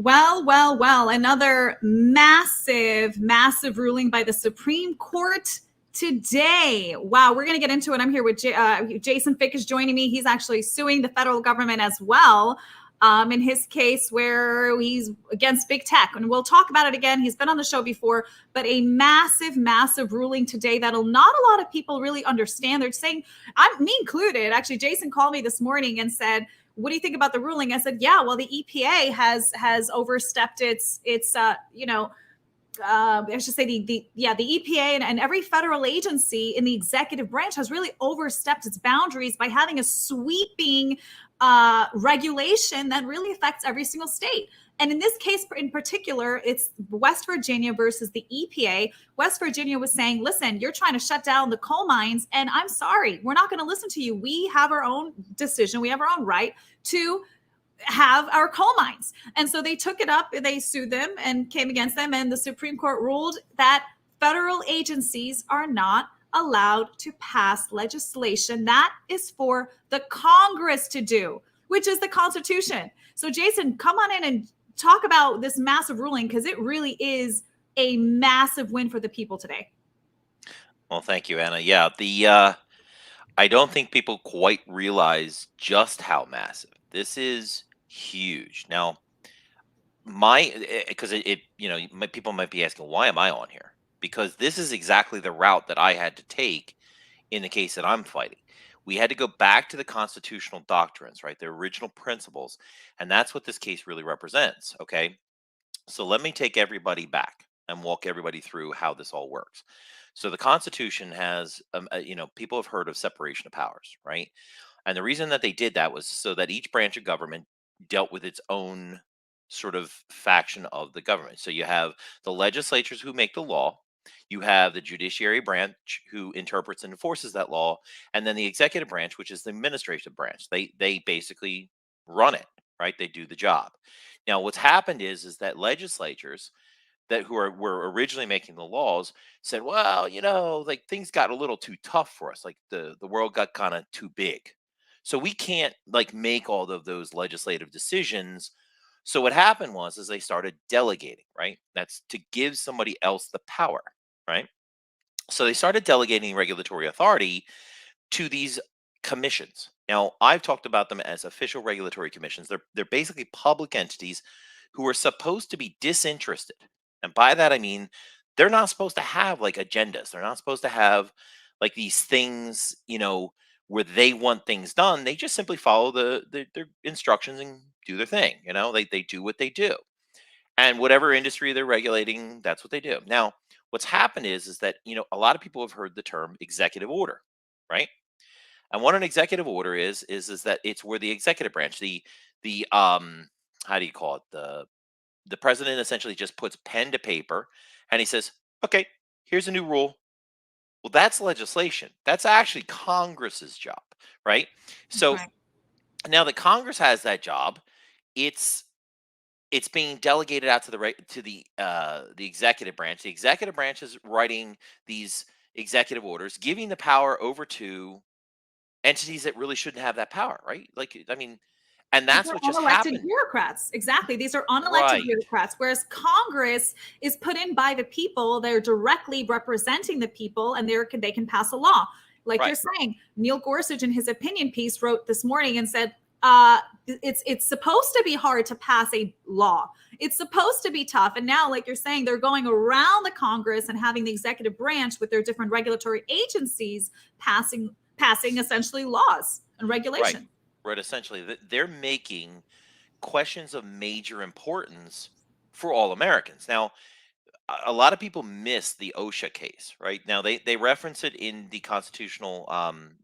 Well, another massive ruling by the Supreme Court today. Wow, we're going to get into it. I'm here with Jason Fick is joining me. He's actually suing the federal government as well in his case where he's against big tech. And we'll talk about it again. He's been on the show before, but a massive ruling today that'll not a lot of people really understand. They're saying, me included, actually, Jason called me this morning and said, what do you think about the ruling? I said, yeah, well, the EPA has overstepped its I should say the EPA and every federal agency in the executive branch has really overstepped its boundaries by having a sweeping regulation that really affects every single state. And in this case in particular, it's West Virginia versus the EPA. West Virginia was saying, listen, you're trying to shut down the coal mines, and I'm sorry, we're not going to listen to you. We have our own decision. We have our own right to have our coal mines. And so they took it up, they sued them and came against them. And the Supreme Court ruled that federal agencies are not allowed to pass legislation that is for the Congress to do, which is the Constitution. So Jason, come on in and talk about this massive ruling, because it really is a massive win for the people today. Well, thank you, Anna. Yeah, I don't think people quite realize just how massive this is. Huge. Now, because people might be asking, why am I on here? Because this is exactly the route that I had to take in the case that I'm fighting. We had to go back to the constitutional doctrines, right? The original principles. And that's what this case really represents. Okay. So let me take everybody back and walk everybody through how this all works. So the Constitution has, people have heard of separation of powers, right? And the reason that they did that was so that each branch of government dealt with its own sort of faction of the government. So you have the legislatures who make the law, you have the judiciary branch who interprets and enforces that law, and then the executive branch, which is the administrative branch. They basically run it, right? They do the job. Now, what's happened is that legislatures that were originally making the laws said, well, like things got a little too tough for us. Like the world got kind of too big. So we can't like make all of those legislative decisions. So what happened was they started delegating, right? That's to give somebody else the power, right? So they started delegating regulatory authority to these commissions. Now, I've talked about them as official regulatory commissions. They're basically public entities who are supposed to be disinterested. And by that, I mean, they're not supposed to have like agendas. They're not supposed to have like these things, where they want things done. They just simply follow their instructions and do their thing. They do what they do. And whatever industry they're regulating, that's what they do. Now, what's happened is that, a lot of people have heard the term executive order, right? And what an executive order is that it's where the executive branch, the how do you call it? The president essentially just puts pen to paper and he says, okay, here's a new rule. Well, that's legislation. That's actually Congress's job, right? So Right. now that Congress has that job, it's being delegated out to the executive branch. The executive branch is writing these executive orders, giving the power over to entities that really shouldn't have that power, right? Like, I mean, and that's what just happened. Bureaucrats. Exactly. These are unelected Right. bureaucrats, whereas Congress is put in by the people. They're directly representing the people, and they can pass a law. Like Right. you're saying, Neil Gorsuch in his opinion piece wrote this morning and said, it's supposed to be hard to pass a law. It's supposed to be tough. And now, like you're saying, they're going around the Congress and having the executive branch with their different regulatory agencies passing essentially laws and regulation. Right. Essentially, they're making questions of major importance for all Americans. Now, a lot of people miss the OSHA case, right? Now they reference it in the constitutional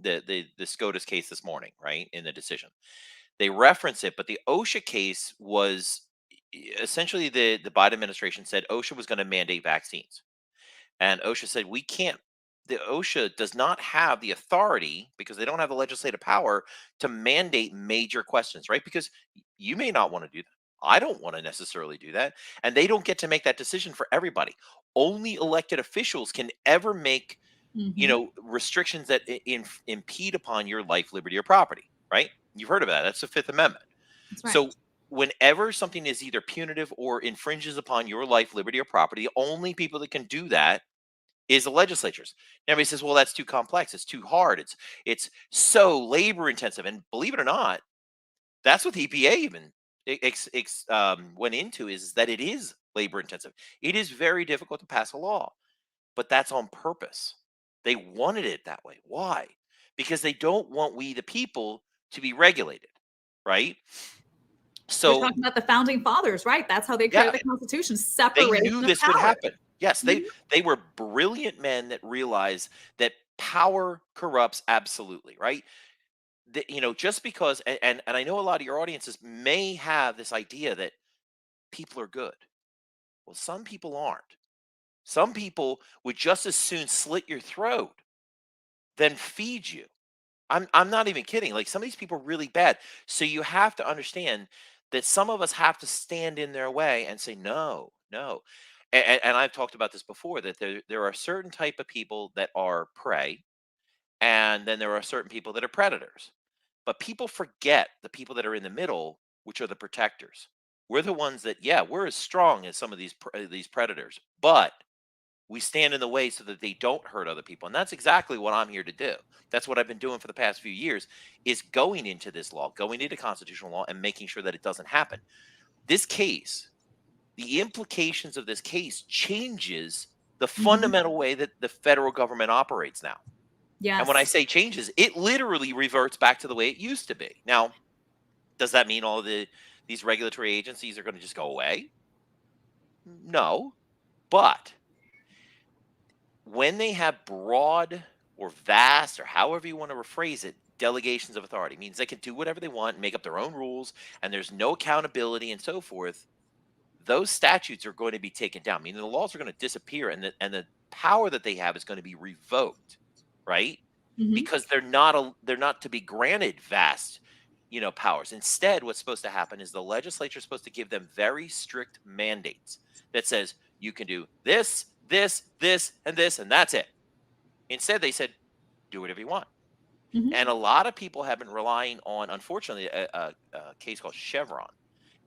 the SCOTUS case this morning, right? In the decision. They reference it, but the OSHA case was essentially the Biden administration said OSHA was going to mandate vaccines. And OSHA said the OSHA does not have the authority because they don't have the legislative power to mandate major questions, right? Because you may not want to do that. I don't want to necessarily do that. And they don't get to make that decision for everybody. Only elected officials can ever make, restrictions that impede upon your life, liberty, or property, right? You've heard of that. That's the Fifth Amendment. That's right. So whenever something is either punitive or infringes upon your life, liberty, or property, the only people that can do that is the legislatures. Everybody says, well, that's too complex. It's too hard. It's so labor intensive. And believe it or not, that's what the EPA even went into, is that it is labor intensive. It is very difficult to pass a law, but that's on purpose. They wanted it that way. Why? Because they don't want we, the people, to be regulated, right? We're So talking about the founding fathers, right? That's how they yeah, created the Constitution, they separation knew of this would power. happen. Yes, they were brilliant men that realized that power corrupts absolutely, right? Just because, and I know a lot of your audiences may have this idea that people are good. Well, some people aren't. Some people would just as soon slit your throat than feed you. I'm not even kidding. Like, some of these people are really bad. So you have to understand that some of us have to stand in their way and say no, no. And I've talked about this before, that there are certain type of people that are prey, and then there are certain people that are predators. But people forget the people that are in the middle, which are the protectors. We're the ones that, yeah, we're as strong as some of these predators, but we stand in the way so that they don't hurt other people. And that's exactly what I'm here to do. That's what I've been doing for the past few years, is going into this law, going into constitutional law, and making sure that it doesn't happen. This case, the implications of this case changes the fundamental way that the federal government operates now. And when I Yes. say changes, it literally reverts back to the way it used to be. Now, does that mean all of these regulatory agencies are going to just go away? No. But when they have broad or vast, or however you want to rephrase it, delegations of authority, means they can do whatever they want, make up their own rules, and there's no accountability and so forth, those statutes are going to be taken down, meaning the laws are going to disappear, and the power that they have is going to be revoked, right? Mhm. Because they're not to be granted vast, powers. Instead, what's supposed to happen is the legislature is supposed to give them very strict mandates that says you can do this, this, this, and this, and that's it. Instead, they said, do whatever you want. Mhm. And a lot of people have been relying on, unfortunately, a case called Chevron.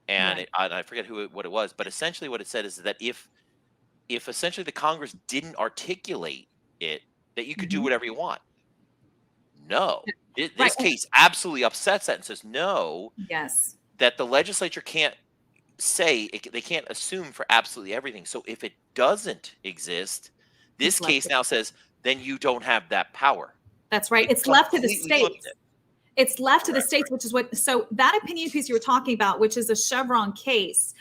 And, Right. and I forget what it was, but essentially what it said is that if essentially the Congress didn't articulate it, that you could do Mhm. whatever you want. No, Right. this case absolutely upsets that and says no, Yes. that the legislature can't they can't assume for absolutely everything. So if it doesn't exist, this It's left. case now says then you don't have that power. That's right. It It's left to the completely flipped states. it. It's left to the Correct. states, which is what. So that opinion piece you were talking about, which is a Chevron case,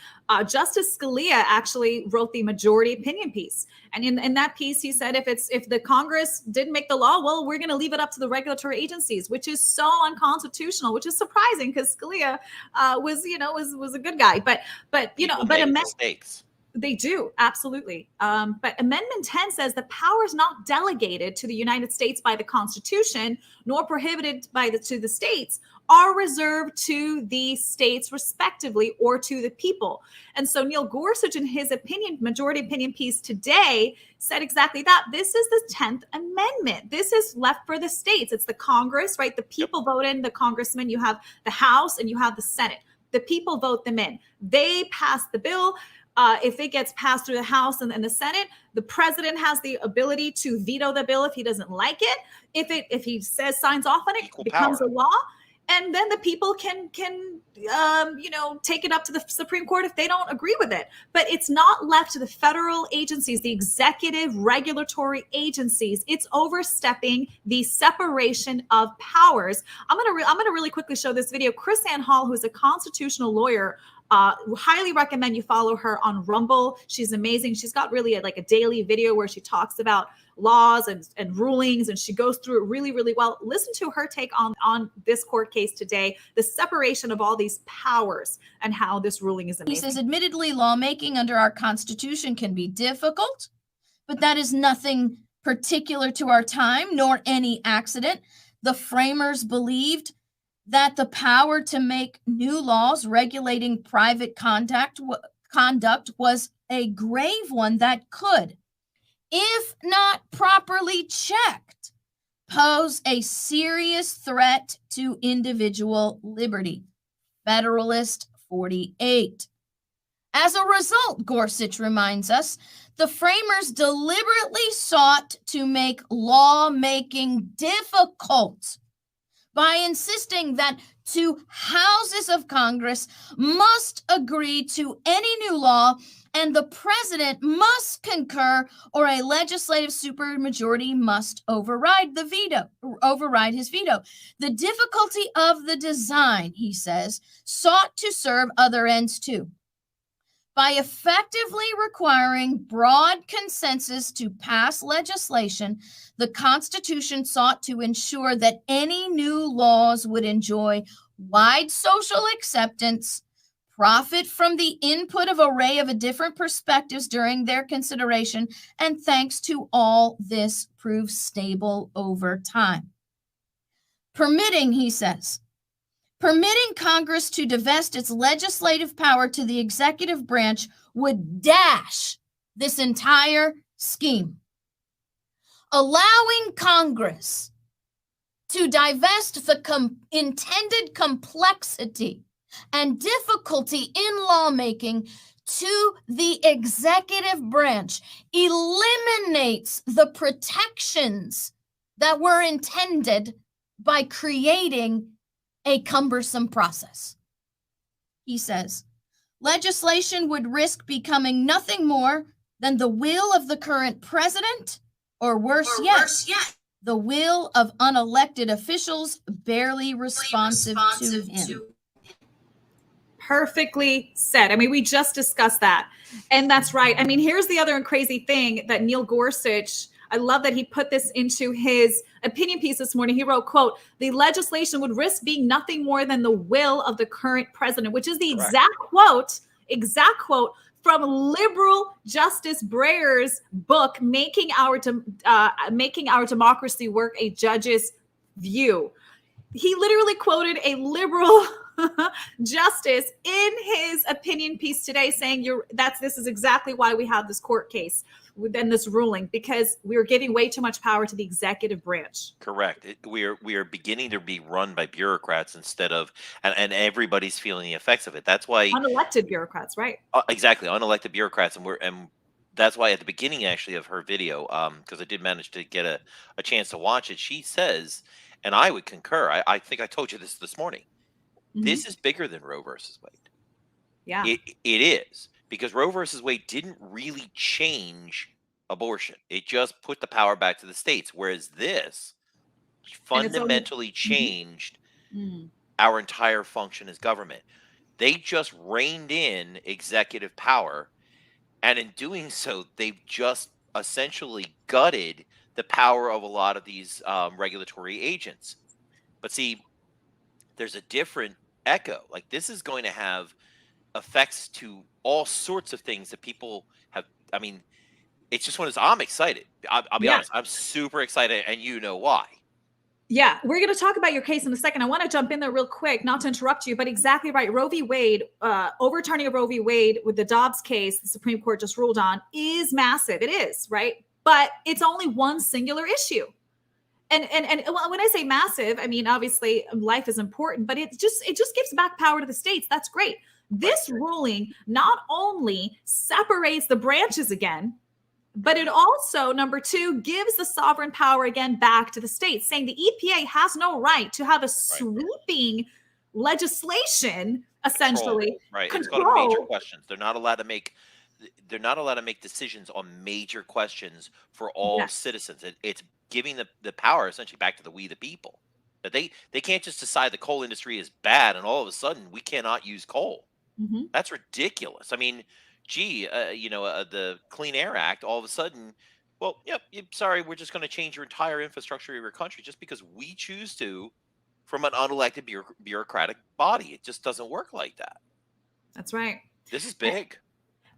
Justice Scalia actually wrote the majority opinion piece, and in that piece he said if the Congress didn't make the law, well, we're going to leave it up to the regulatory agencies, which is so unconstitutional, which is surprising because Scalia was a good guy, but People but make mistakes. they do, absolutely. But Amendment 10 says the power is not delegated to the United States by the Constitution, nor prohibited to the states, are reserved to the states respectively or to the people. And so Neil Gorsuch, in his majority opinion piece today, said exactly that. This is the 10th Amendment. This is left for the states. It's the Congress, right? The people vote in the congressmen. You have the House and you have the Senate. The people vote them in. They pass the bill. If it gets passed through the House and the Senate, the president has the ability to veto the bill if he doesn't like it. If he says signs off on it, Equal becomes power. a law, and then the people can take it up to the Supreme Court if they don't agree with it. But it's not left to the federal agencies, the executive regulatory agencies. It's overstepping the separation of powers. I'm gonna really quickly show this video. Chris Ann Hall, who's a constitutional lawyer, highly recommend you follow her on Rumble. She's amazing. She's got really a daily video where she talks about laws and rulings, and she goes through it really, really well. Listen to her take on this court case today, the separation of all these powers and how this ruling is amazing. He says, admittedly, lawmaking under our Constitution can be difficult, but that is nothing particular to our time, nor any accident. The framers believed that the power to make new laws regulating private conduct was a grave one that could, if not properly checked, pose a serious threat to individual liberty. Federalist 48. As a result, Gorsuch reminds us, the framers deliberately sought to make lawmaking difficult by insisting that two houses of Congress must agree to any new law and the president must concur or a legislative supermajority must override his veto. The difficulty of the design, he says, sought to serve other ends too. By effectively requiring broad consensus to pass legislation, the Constitution sought to ensure that any new laws would enjoy wide social acceptance, profit from the input of an array of different perspectives during their consideration, and thanks to all this prove stable over time. Permitting, he says, permitting Congress to divest its legislative power to the executive branch would dash this entire scheme. Allowing Congress to divest the intended complexity and difficulty in lawmaking to the executive branch eliminates the protections that were intended by creating a cumbersome process. He says, legislation would risk becoming nothing more than the will of the current president, or worse yet, the will of unelected officials barely responsive to him. Perfectly said. I mean, we just discussed that. And that's right. I mean, here's the other crazy thing that Neil Gorsuch, I love that he put this into his opinion piece this morning. He wrote, quote, the legislation would risk being nothing more than the will of the current president, which is the exact quote from liberal Justice Breyer's book, Making Our Democracy Work, A Judge's View. He literally quoted a liberal justice in his opinion piece today saying this is exactly why we have this court case within this ruling, because we are giving way too much power to the executive branch. Correct. We are beginning to be run by bureaucrats instead of, and everybody's feeling the effects of it. That's why unelected bureaucrats, right? Exactly, unelected bureaucrats, and that's why at the beginning actually of her video, because I did manage to get a chance to watch it. She says, and I would concur. I think I told you this morning. Mm-hmm. This is bigger than Roe versus Wade. Yeah, it is. Because Roe versus Wade didn't really change abortion. It just put the power back to the states. Whereas this fundamentally changed our entire function as government. They just reined in executive power. And in doing so, they've just essentially gutted the power of a lot of these regulatory agents. But see, there's a different echo. Like, this is going to have effects to all sorts of things that people have. I mean, it's just one of those. I'm excited. I'll be honest. I'm super excited, and you know why. Yeah, we're going to talk about your case in a second. I want to jump in there real quick, not to interrupt you, but exactly right. Roe v. Wade, overturning of Roe v. Wade with the Dobbs case, the Supreme Court just ruled on, is massive. It is, right? But it's only one singular issue. And when I say massive, I mean, obviously life is important, but it just gives back power to the states. That's great. This ruling not only separates the branches again, but it also, number two, gives the sovereign power again back to the states, saying the EPA has no right to have a sweeping legislation, essentially. Right. It's got major questions. They're not allowed to make decisions on major questions for all citizens. It's giving the power essentially back to the people. That they can't just decide the coal industry is bad and all of a sudden we cannot use coal. Mm-hmm. That's ridiculous. I mean, the Clean Air Act, all of a sudden, well, sorry, we're just going to change your entire infrastructure of your country just because we choose to from an unelected bureaucratic body. It just doesn't work like that. That's right. This is big.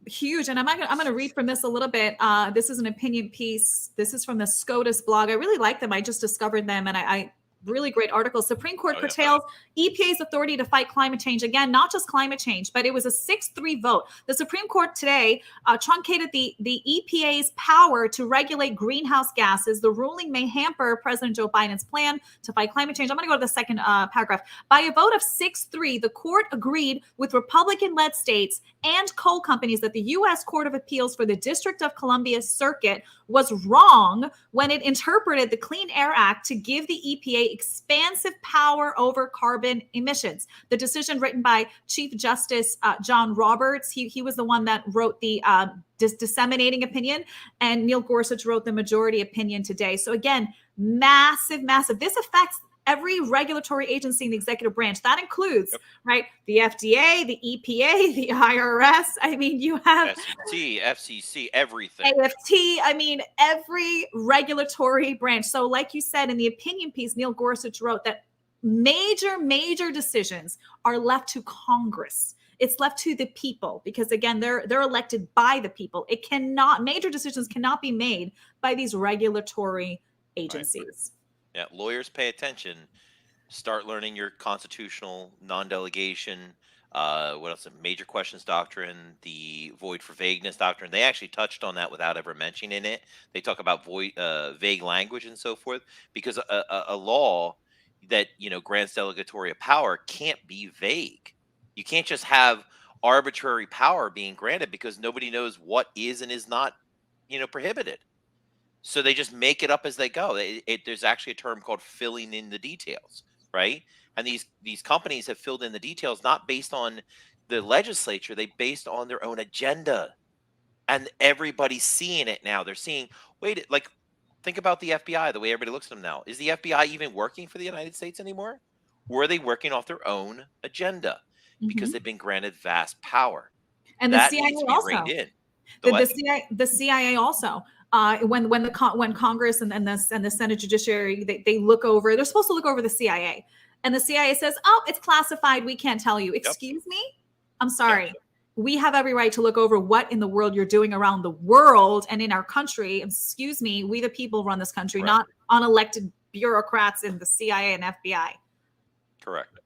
Huge. And I'm going to read from this a little bit. This is an opinion piece. This is from the SCOTUS blog. I really like them. I just discovered them and I really great article. Supreme Court Oh, yeah. curtails EPA's authority to fight climate change. Again, not just climate change, but it was a 6-3 vote. The Supreme Court today truncated the EPA's power to regulate greenhouse gases. The ruling may hamper President Joe Biden's plan to fight climate change. I'm going to go to the second paragraph. By a vote of 6-3, the court agreed with Republican-led states and coal companies that the U.S. Court of Appeals for the District of Columbia Circuit was wrong when it interpreted the Clean Air Act to give the EPA expansive power over carbon emissions. The decision, written by Chief Justice John Roberts, he was the one that wrote the disseminating opinion, and Neil Gorsuch wrote the majority opinion today. So again, massive. This affects every regulatory agency in the executive branch. That includes, right, the FDA, the EPA, the IRS. I mean, you have SEC, FCC, everything. AFT. I mean, every regulatory branch. So like you said in the opinion piece, Neil Gorsuch wrote that major decisions are left to Congress. It's left to the people because, again, they're elected by the people. Major decisions cannot be made by these regulatory agencies. Right. Yeah, lawyers pay attention. Start learning your constitutional non-delegation. What else? Major questions doctrine, the void for vagueness doctrine. They actually touched on that without ever mentioning it. They talk about vague language and so forth, because a law that grants delegatory power can't be vague. You can't just have arbitrary power being granted because nobody knows what is and is not prohibited. So they just make it up as they go. There's actually a term called filling in the details, right? And these companies have filled in the details not based on the legislature, they based on their own agenda. And everybody's seeing it now. They're seeing, think about the FBI, the way everybody looks at them now. Is the FBI even working for the United States anymore? Or are they working off their own agenda? Because they've been granted vast power. And that the CIA needs to be also. reined in. The CIA also. When Congress and the Senate Judiciary, they look over, they're supposed to look over the CIA, and the CIA says, "Oh, it's classified. We can't tell you." Excuse me? I'm sorry. Yep. We have every right to look over what in the world you're doing around the world and in our country. Excuse me. We the people run this country, not unelected bureaucrats in the CIA and FBI. Correct.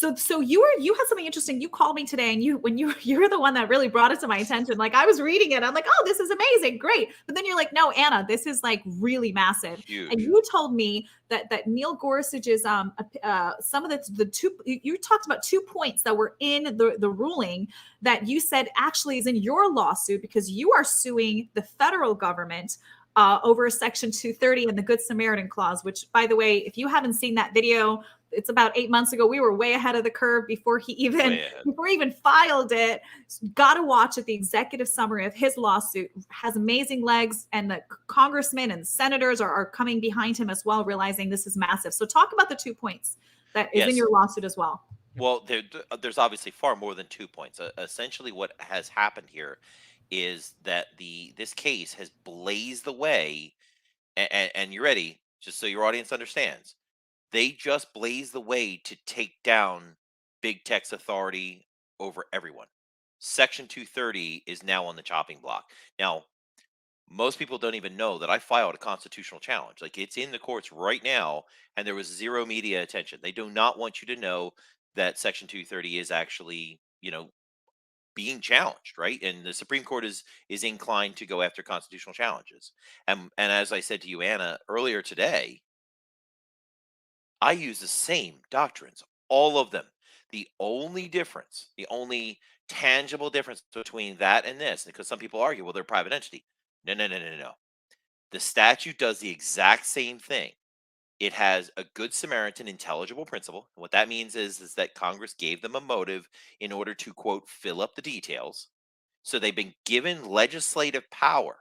So you had something interesting. You called me today, and you're the one that really brought it to my attention. Like, I was reading it, I'm like, oh, this is amazing, great. But then you're like, no, Anna, this is like really massive. Huge. And you told me that Neil Gorsuch's some of the two. You talked about 2 points that were in the ruling that you said actually is in your lawsuit because you are suing the federal government over Section 230 and the Good Samaritan Clause. Which, by the way, if you haven't seen that video, it's about 8 months ago. We were way ahead of the curve before he even filed it. Got to watch it. The executive summary of his lawsuit has amazing legs, and the congressmen and senators are coming behind him as well, realizing this is massive. So talk about the 2 points that is in your lawsuit as well. Well, there's obviously far more than 2 points. Essentially, what has happened here is that this case has blazed the way, and you're ready, just so your audience understands. They just blazed the way to take down big tech's authority over everyone. Section 230 is now on the chopping block. Now, most people don't even know that I filed a constitutional challenge. Like, it's in the courts right now, and there was zero media attention. They do not want you to know that Section 230 is actually, being challenged, right? And the Supreme Court is inclined to go after constitutional challenges. And as I said to you, Anna, earlier today, I use the same doctrines, all of them. The only tangible difference between that and this, because some people argue, well, they're a private entity. No. The statute does the exact same thing. It has a Good Samaritan intelligible principle. And what that means is that Congress gave them a motive in order to, quote, fill up the details. So they've been given legislative power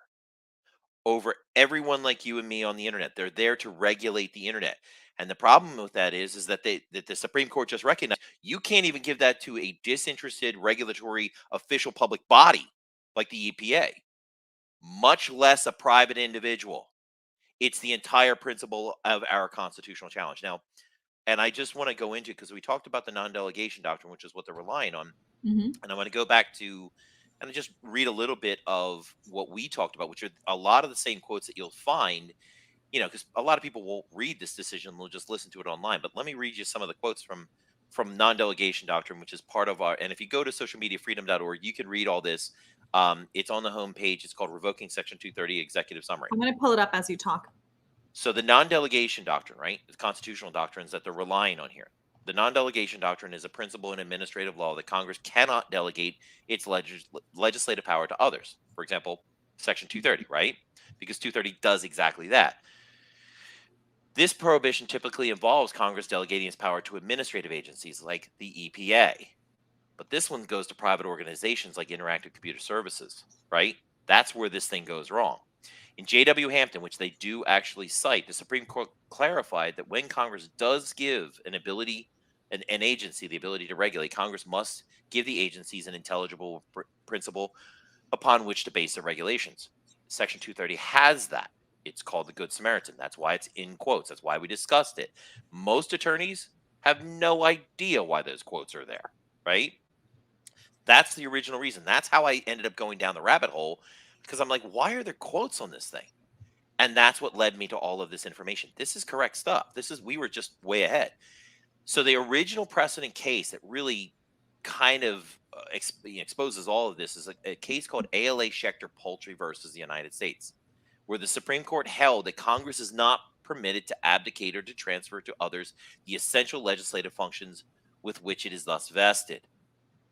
over everyone like you and me on the internet. They're there to regulate the internet. And the problem with that is that the Supreme Court just recognized you can't even give that to a disinterested regulatory official public body like the EPA, much less a private individual. It's the entire principle of our constitutional challenge. Now, and I just want to go into, because we talked about the non-delegation doctrine, which is what they're relying on. And I want to go back to and just read a little bit of what we talked about, which are a lot of the same quotes that you'll find because a lot of people won't read this decision; they'll just listen to it online. But let me read you some of the quotes from non-delegation doctrine, which is part of our. And if you go to socialmediafreedom.org, you can read all this. It's on the homepage. It's called Revoking Section 230 Executive Summary. I'm going to pull it up as you talk. So the non-delegation doctrine, right? The constitutional doctrines that they're relying on here. The non-delegation doctrine is a principle in administrative law that Congress cannot delegate its legislative power to others. For example, Section 230, right? Because 230 does exactly that. This prohibition typically involves Congress delegating its power to administrative agencies like the EPA. But this one goes to private organizations like Interactive Computer Services, right? That's where this thing goes wrong. In J.W. Hampton, which they do actually cite, the Supreme Court clarified that when Congress does give an agency the ability to regulate, Congress must give the agencies an intelligible principle upon which to base their regulations. Section 230 has that. It's called the Good Samaritan. That's why it's in quotes. That's why we discussed it. Most attorneys have no idea why those quotes are there, right? That's the original reason. That's how I ended up going down the rabbit hole, because I'm like, why are there quotes on this thing? And that's what led me to all of this information. This is correct stuff. We were just way ahead. So the original precedent case that really kind of exposes all of this is a case called ALA Schechter Poultry versus the United States, where the Supreme Court held that Congress is not permitted to abdicate or to transfer to others the essential legislative functions with which it is thus vested.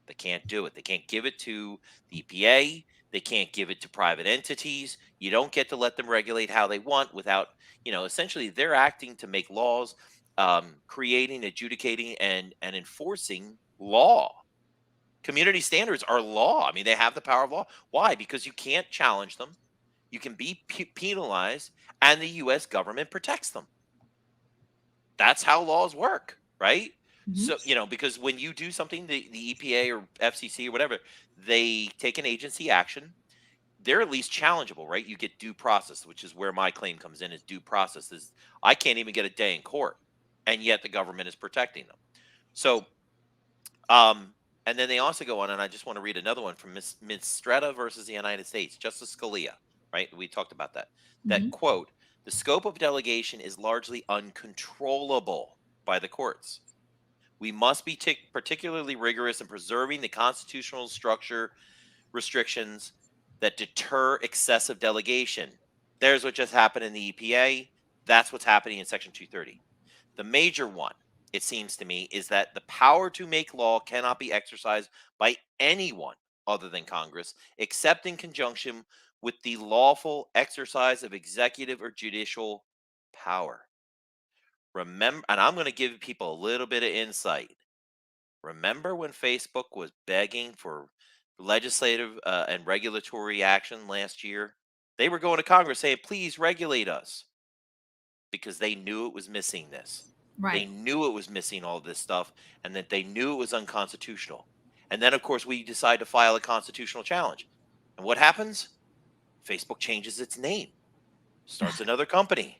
They can't do it. They can't give it to the EPA. They can't give it to private entities. You don't get to let them regulate how they want without, essentially they're acting to make laws, creating, adjudicating, and enforcing law. Community standards are law. I mean, they have the power of law. Why? Because you can't challenge them. You can be penalized, and the U.S. government protects them. That's how laws work, right? Mm-hmm. So, because when you do something, the EPA or FCC or whatever, they take an agency action. They're at least challengeable, right? You get due process, which is where my claim comes in, is due process. I can't even get a day in court, and yet the government is protecting them. So, and then they also go on, and I just want to read another one from Ms. Stretta versus the United States, Justice Scalia, right? We talked about that. Mm-hmm. That quote, the scope of delegation is largely uncontrollable by the courts. We must be particularly rigorous in preserving the constitutional structure restrictions that deter excessive delegation. There's what just happened in the EPA. That's what's happening in Section 230. The major one, it seems to me, is that the power to make law cannot be exercised by anyone other than Congress, except in conjunction with the lawful exercise of executive or judicial power. Remember, and I'm going to give people a little bit of insight. Remember when Facebook was begging for legislative and regulatory action last year? They were going to Congress saying, please regulate us, because they knew it was missing this. Right. They knew it was missing all this stuff, and that they knew it was unconstitutional. And then, of course, we decide to file a constitutional challenge. And what happens? Facebook changes its name, starts another company.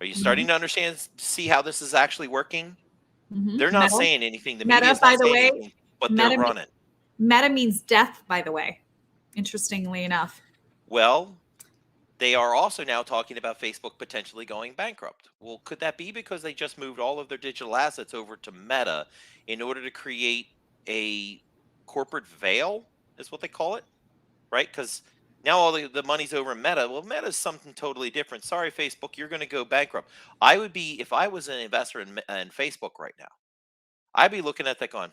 Are you starting to see how this is actually working? Mm-hmm. They're not saying anything. The media is not saying anything, but they're running. Meta means death, by the way, interestingly enough. Well, they are also now talking about Facebook potentially going bankrupt. Well, could that be because they just moved all of their digital assets over to Meta in order to create a corporate veil, is what they call it, right? Because now all the money's over in Meta. Well, Meta is something totally different. Sorry, Facebook, you're going to go bankrupt. I would be, if I was an investor in Facebook right now, I'd be looking at that going,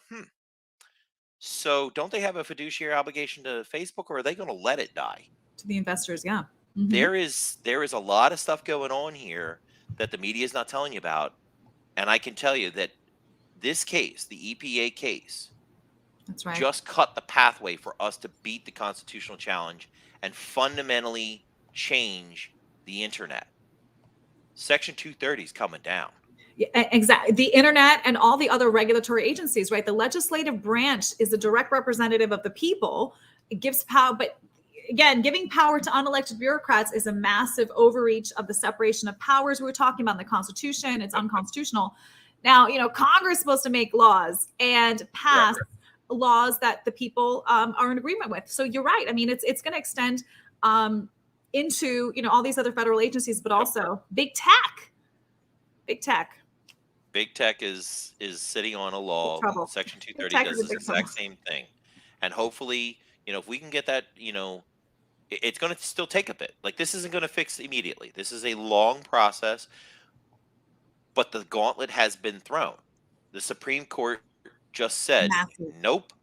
so don't they have a fiduciary obligation to Facebook, or are they going to let it die? To the investors, yeah. Mm-hmm. There is a lot of stuff going on here that the media is not telling you about. And I can tell you that this case, the EPA case, that's right, just cut the pathway for us to beat the constitutional challenge and fundamentally change the internet. Section 230 is coming down. Yeah, exactly. The internet and all the other regulatory agencies, right? The legislative branch is a direct representative of the people. It gives power, but again, giving power to unelected bureaucrats is a massive overreach of the separation of powers we were talking about in the Constitution. It's unconstitutional. Now, Congress is supposed to make laws and pass laws that the people are in agreement with. So you're right. I mean, it's going to extend into, all these other federal agencies, but also big tech. Big tech. Big tech is sitting on a law. Trouble. Section Big 230 tech does is a this big exact trouble. same thing. And hopefully, if we can get that, it's going to still take a bit. Like, this isn't going to fix immediately. This is a long process, but the gauntlet has been thrown. The Supreme Court just said, Massive. nope,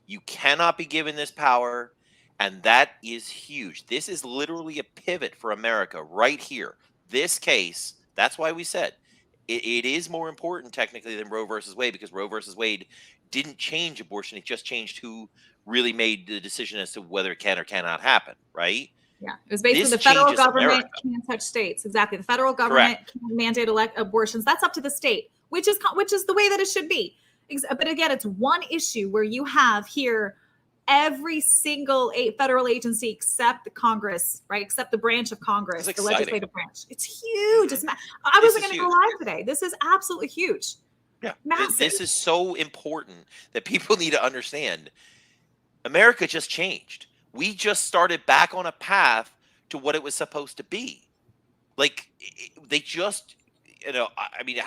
you cannot be given this power. And that is huge. This is literally a pivot for America right here. This case, that's why we said it is more important technically than Roe versus Wade, because Roe versus Wade didn't change abortion. It just changed who really made the decision as to whether it can or cannot happen, right? Yeah, it was basically This the federal changes government America. can't touch states. Exactly, the federal government Correct. can't mandate abortions. That's up to the state, which is the way that it should be. But again, it's one issue where you have here every single federal agency except the Congress, right? Except the branch of Congress, the legislative branch. It's huge. I wasn't going to go live today. This is absolutely huge. Yeah, massive. This is so important that people need to understand. America just changed. We just started back on a path to what it was supposed to be. Like, they just, I mean,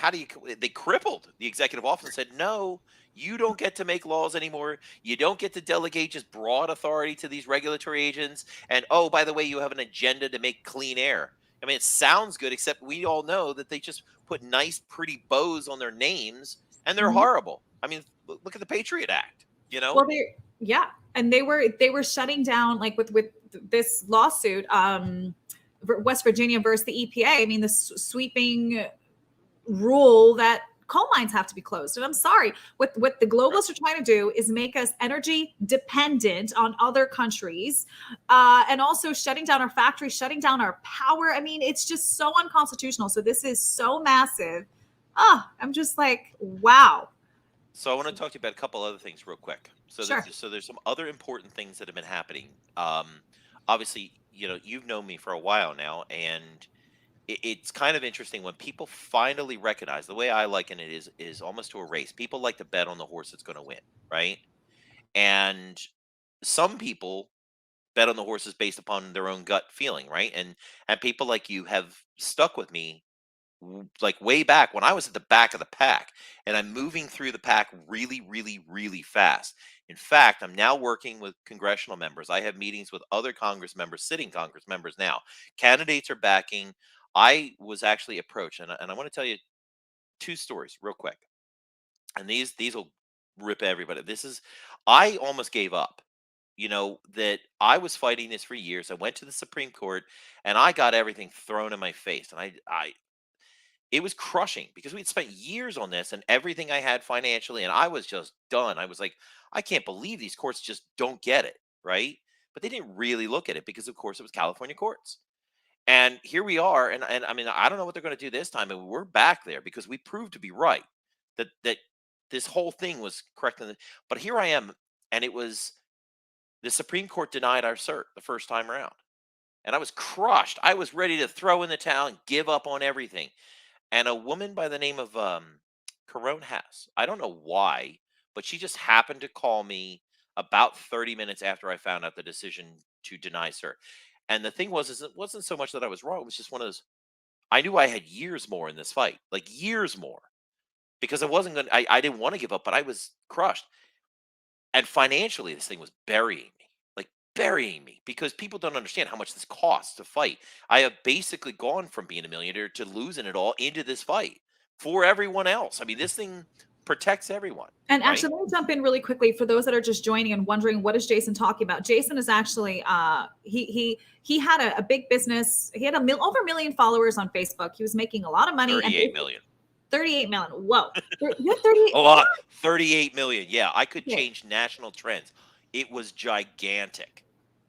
they crippled the executive office and said, no, you don't get to make laws anymore. You don't get to delegate just broad authority to these regulatory agents. And, oh, by the way, you have an agenda to make clean air. I mean, it sounds good, except we all know that they just put nice, pretty bows on their names, and they're horrible. I mean, look at the Patriot Act, Well, and they were shutting down, like with this lawsuit, West Virginia versus the EPA. I mean, the sweeping rule that coal mines have to be closed. And I'm sorry, what the globalists are trying to do is make us energy dependent on other countries, and also shutting down our factories, shutting down our power. I mean, it's just so unconstitutional. So this is so massive. I'm just like, wow. So I want to talk to you about a couple other things real quick. So Sure. There's some other important things that have been happening. Obviously, you've known me for a while now, and it's kind of interesting when people finally recognize. The way I liken it is almost to a race. People like to bet on the horse that's going to win, right? And some people bet on the horses based upon their own gut feeling, right? And people like you have stuck with me, like way back when I was at the back of the pack, and I'm moving through the pack really, really, really fast. In fact, I'm now working with congressional members. I have meetings with other sitting Congress members now. Candidates are backing. I was actually approached, and I want to tell you two stories real quick. And these will rip everybody. I almost gave up. That I was fighting this for years. I went to the Supreme Court, and I got everything thrown in my face. And it was crushing because we'd spent years on this and everything I had financially, and I was just done. I was like, I can't believe these courts just don't get it, right? But they didn't really look at it because, of course, it was California courts. And here we are, and I mean, I don't know what they're going to do this time, and we're back there because we proved to be right that this whole thing was correct. But here I am, and it was the Supreme Court denied our cert the first time around, and I was crushed. I was ready to throw in the towel and give up on everything. And a woman by the name of Corone Hess, I don't know why, but she just happened to call me about 30 minutes after I found out the decision to deny cert. And the thing was, it wasn't so much that I was wrong. It was just one of those, I knew I had years more in this fight, like years more, because I didn't want to give up, but I was crushed. And financially, this thing was burying me, because people don't understand how much this costs to fight. I have basically gone from being a millionaire to losing it all into this fight for everyone else. I mean, this thing protects everyone. And right? actually, let me jump in really quickly for those that are just joining and wondering, what is Jason talking about? Jason is actually, he had a big business. He had over 1 million followers on Facebook. He was making a lot of money. 38 million. 38 million. Whoa. You had 38 a lot. 38 million. Yeah, I could Yeah. change national trends. It was gigantic.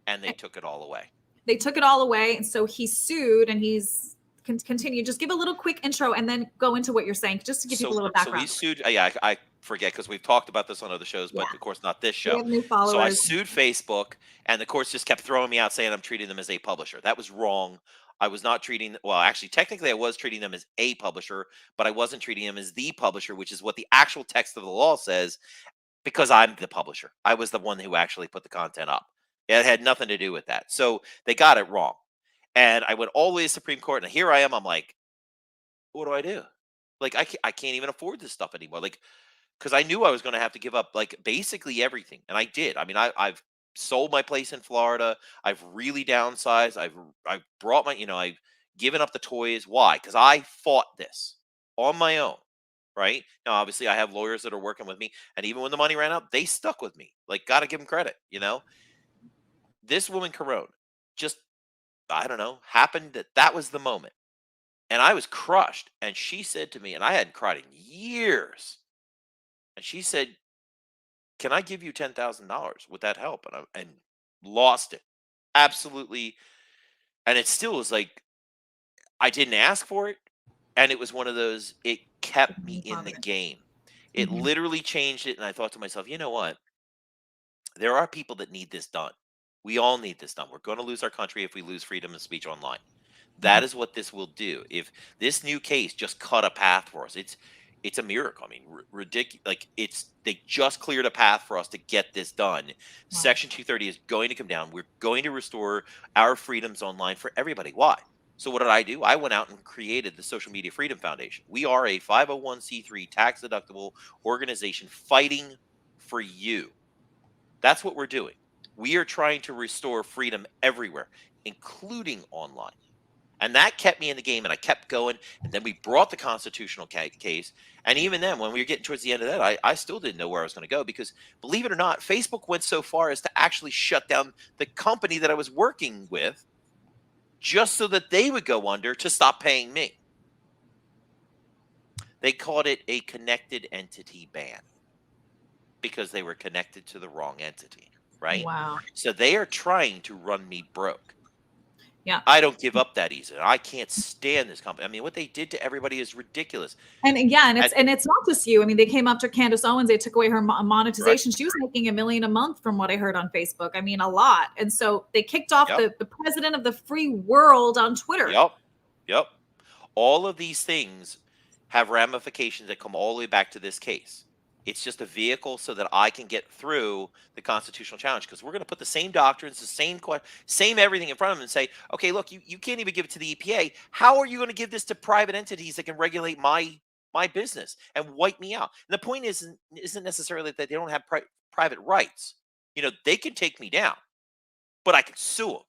And they took it all away. They took it all away. And so he sued, and he's continued. Just give a little quick intro and then go into what you're saying, just to give people a little background. So we sued. Yeah, I forget because we've talked about this on other shows, but of course not this show. We have new followers. So I sued Facebook, and the courts just kept throwing me out saying I'm treating them as a publisher. That was wrong. I was not treating, well, actually, technically I was treating them as a publisher, but I wasn't treating them as the publisher, which is what the actual text of the law says, because I'm the publisher. I was the one who actually put the content up. It had nothing to do with that. So they got it wrong. And I went all the way to Supreme Court, and here I am. I'm like, what do I do? Like, I can't even afford this stuff anymore. Like, because I knew I was going to have to give up like basically everything, and I did. I mean, I've sold my place in Florida. I've really downsized. I've brought my, I've given up the toys. Why? Because I fought this on my own. Right now, obviously, I have lawyers that are working with me, and even when the money ran out, they stuck with me. Like, got to give them credit. This woman, Corone, just, I don't know, happened that was the moment. And I was crushed. And she said to me, and I hadn't cried in years. And she said, "Can I give you $10,000? Would that help?" And lost it. Absolutely. And it still was like, I didn't ask for it. And it was one of those, it kept me in the game. It Mhm. literally changed it. And I thought to myself, you know what? There are people that need this done. We all need this done. We're going to lose our country if we lose freedom of speech online. That is what this will do. If this new case just cut a path for us, it's a miracle. I mean, ridiculous. Like, they just cleared a path for us to get this done. Wow. Section 230 is going to come down. We're going to restore our freedoms online for everybody. Why? So what did I do? I went out and created the Social Media Freedom Foundation. We are a 501c3 tax deductible organization fighting for you. That's what we're doing. We are trying to restore freedom everywhere, including online. And that kept me in the game, and I kept going. And then we brought the constitutional case. And even then, when we were getting towards the end of that, I still didn't know where I was going to go, because, believe it or not, Facebook went so far as to actually shut down the company that I was working with just so that they would go under to stop paying me. They called it a connected entity ban because they were connected to the wrong entity, right? Wow. So they are trying to run me broke. Yeah. I don't give up that easy. I can't stand this company. I mean, what they did to everybody is ridiculous. And it's not just you. I mean, they came after Candace Owens. They took away her monetization. Correct. She was making $1 million a month, from what I heard on Facebook. I mean, a lot. And so they kicked off Yep. the president of the free world on Twitter. Yep. All of these things have ramifications that come all the way back to this case. It's just a vehicle so that I can get through the constitutional challenge, because we're going to put the same doctrines, the same everything in front of them and say, okay, look, you can't even give it to the EPA. How are you going to give this to private entities that can regulate my business and wipe me out? And the point isn't necessarily that they don't have private rights. They can take me down, but I can sue them.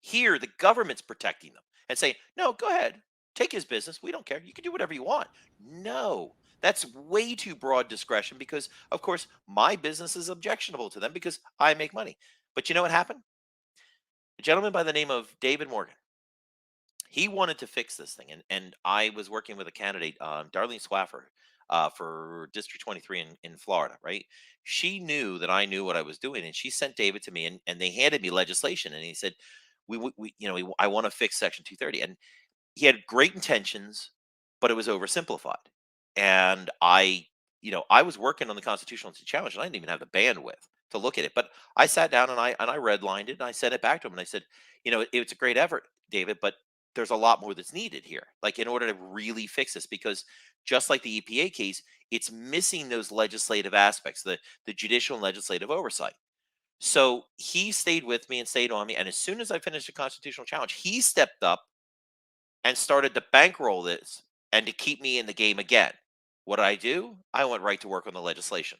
Here, the government's protecting them and saying, no, go ahead, take his business. We don't care. You can do whatever you want. No, that's way too broad discretion, because, of course, my business is objectionable to them because I make money. But you know what happened? A gentleman by the name of David Morgan, he wanted to fix this thing. And I was working with a candidate, Darlene Swaffer, for District 23 in Florida, right? She knew that I knew what I was doing, and she sent David to me, and they handed me legislation. And he said, I want to fix Section 230. And he had great intentions, but it was oversimplified. And I was working on the constitutional challenge, and I didn't even have the bandwidth to look at it. But I sat down and I redlined it, and I sent it back to him, and I said, it's a great effort, David, but there's a lot more that's needed here, like, in order to really fix this, because just like the EPA case, it's missing those legislative aspects, the judicial and legislative oversight. So he stayed with me and stayed on me. And as soon as I finished the constitutional challenge, he stepped up and started to bankroll this and to keep me in the game again. What did I do? I went right to work on the legislation.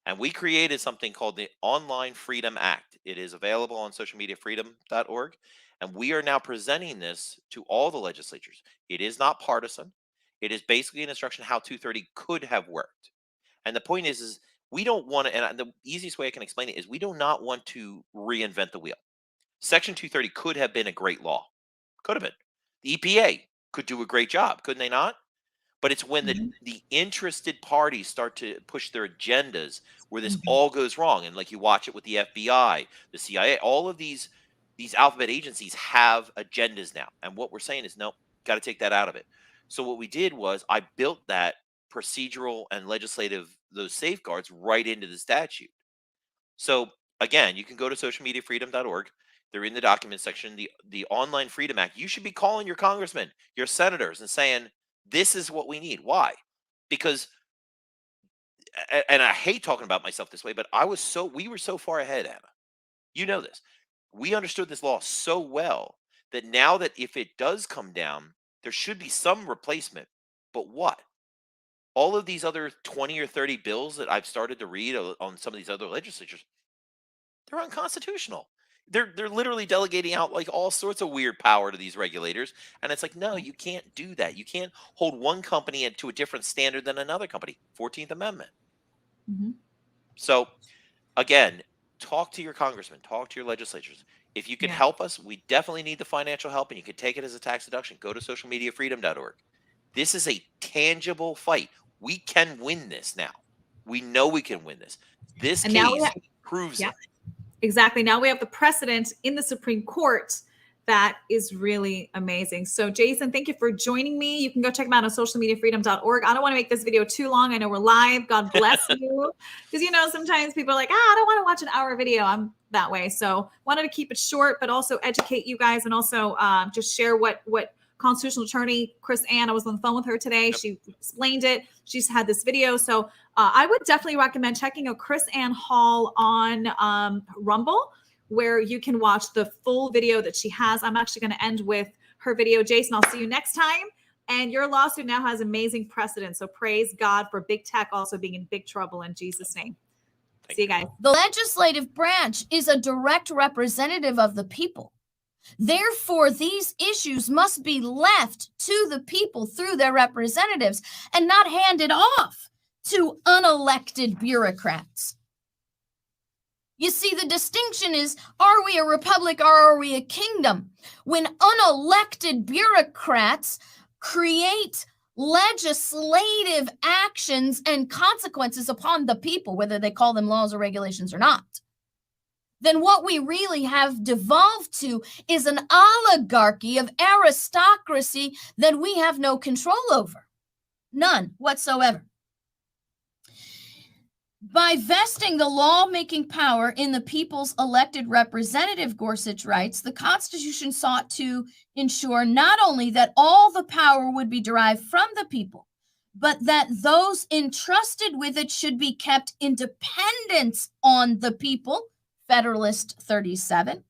And we created something called the Online Freedom Act. It is available on socialmediafreedom.org. And we are now presenting this to all the legislatures. It is not partisan. It is basically an instruction how 230 could have worked. And the point is we don't want to, and the easiest way I can explain it is, we do not want to reinvent the wheel. Section 230 could have been a great law. Could have been. The EPA could do a great job, couldn't they not? But it's when the interested parties start to push their agendas where this all goes wrong. And like, you watch it with the FBI, the CIA, all of these alphabet agencies have agendas now. And what we're saying is, no, got to take that out of it. So what we did was, I built that procedural and legislative, those safeguards, right into the statute. So again, you can go to socialmediafreedom.org. They're in the document section. The Online Freedom Act. You should be calling your congressmen, your senators, and saying, this is what we need. Why? Because, and I hate talking about myself this way, but we were so far ahead, Anna. You know this. We understood this law so well that now that if it does come down, there should be some replacement. But what? All of these other 20 or 30 bills that I've started to read on some of these other legislatures, they're unconstitutional. They're literally delegating out like all sorts of weird power to these regulators, and it's like, no, you can't do that. You can't hold one company to a different standard than another company. 14th Amendment. Mhm. So again, talk to your congressman, talk to your legislatures. If you can Yeah. help us, we definitely need the financial help, and you can take it as a tax deduction. Go to socialmediafreedom.org. This is a tangible fight. We can win this now. We know we can win this. This And now we case have, proves yeah, it. exactly. Now we have the precedent in the Supreme Court that is really amazing. So Jason, thank you for joining me. You can go check them out on socialmediafreedom.org. I don't want to make this video too long. I know we're live. God bless you. Because, you know, sometimes people are like, I don't want to watch an hour video. I'm that way. So wanted to keep it short, but also educate you guys, and also just share what constitutional attorney Chris Ann, I was on the phone with her today. Yep. She explained it. She's had this video. So I would definitely recommend checking out Chris Ann Hall on Rumble, where you can watch the full video that she has. I'm actually going to end with her video. Jason, I'll see you next time. And your lawsuit now has amazing precedent. So praise God for big tech also being in big trouble in Jesus' name. See you guys. The legislative branch is a direct representative of the people. Therefore, these issues must be left to the people through their representatives and not handed off to unelected bureaucrats. You see, the distinction is, are we a republic or are we a kingdom? When unelected bureaucrats create legislative actions and consequences upon the people, whether they call them laws or regulations or not, then what we really have devolved to is an oligarchy of aristocracy that we have no control over. None whatsoever. By vesting the lawmaking power in the people's elected representative, Gorsuch writes, the Constitution sought to ensure not only that all the power would be derived from the people, but that those entrusted with it should be kept independent on the people, Federalist 37,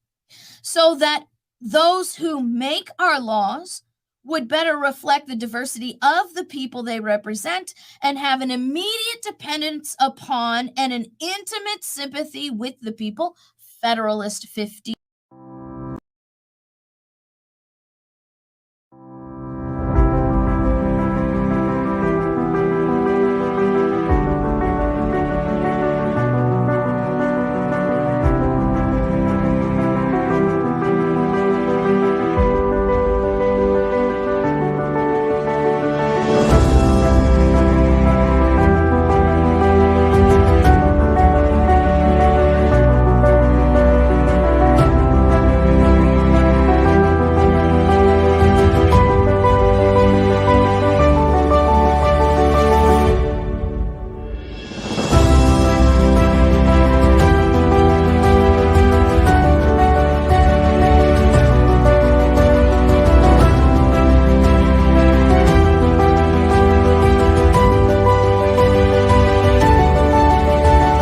so that those who make our laws would better reflect the diversity of the people they represent and have an immediate dependence upon and an intimate sympathy with the people, Federalist 50.